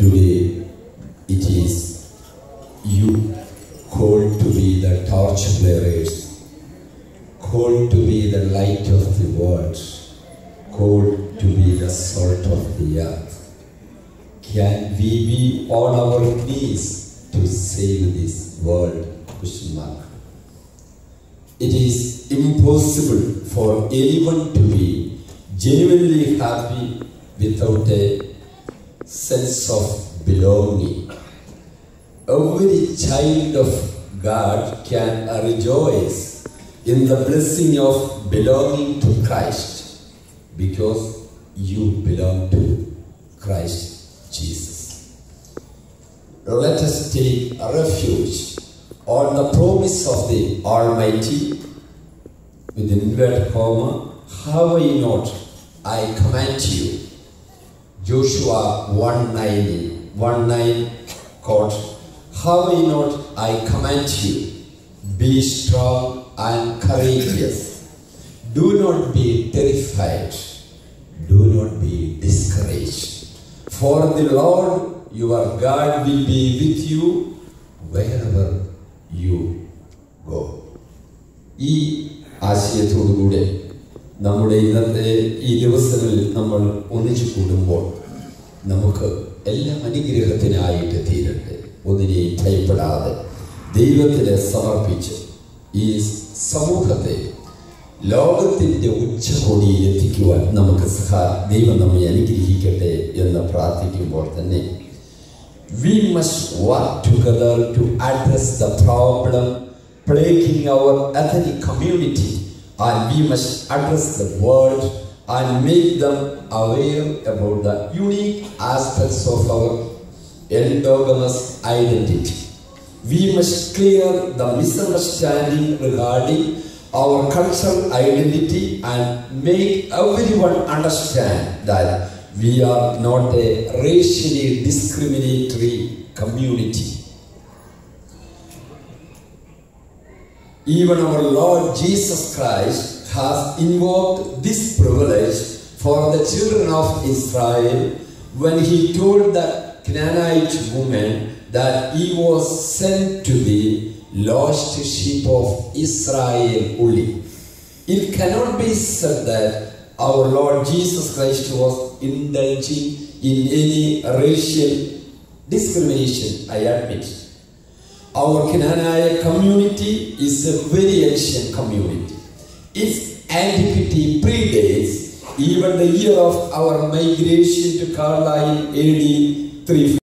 Today it is you called to be the torch bearers, called to be the light of the world, called to be the salt of the earth. Can we be on our knees to save this world? Question mark. It is impossible for anyone to be genuinely happy without a sense of belonging. Every child of God can rejoice in the blessing of belonging to Christ because you belong to Christ Jesus. Let us take refuge on the promise of the Almighty with an inverted comma. Have I not, I command you. Joshua 1:9 quote, have I not, I command you, be strong and courageous. Do not be terrified. Do not be discouraged. For the Lord your God will be with you wherever you go. ഈ ആശയത്തോടുകൂടെ നമ്മുടെ ഇന്നത്തെ ഈ ദിവസങ്ങളിൽ നമ്മൾ ഒന്നിച്ചു കൂടുമ്പോൾ നമുക്ക് എല്ലാം അനുഗ്രഹത്തിനായിട്ട് തീരട്ടെ. ഒന്നിനെയും ഭയപ്പെടാതെ ദൈവത്തിന് സമർപ്പിച്ച് ഈ സമൂഹത്തെ ലോകത്തിൻ്റെ ഉച്ചകോടിയിൽ എത്തിക്കുവാൻ നമുക്ക് ദൈവം നമ്മെ അനുഗ്രഹിക്കട്ടെ എന്ന് പ്രാർത്ഥിക്കുമ്പോൾ തന്നെ we must work together to address the problem plaguing our ethnic community, and we must address the world and make them aware about the unique aspects of our endogamous identity. We must clear the misunderstanding regarding our cultural identity and make everyone understand that we are not a racially discriminatory community. Even our Lord Jesus Christ has invoked this privilege for the children of Israel when he told the Canaanite woman that he was sent to the lost sheep of Israel only. It cannot be said that our Lord Jesus Christ was indulging in any racial discrimination, I admit. Our Canaanite community is a very ancient community. Its antiquity predates even the year of our migration to Carlisle AD 350.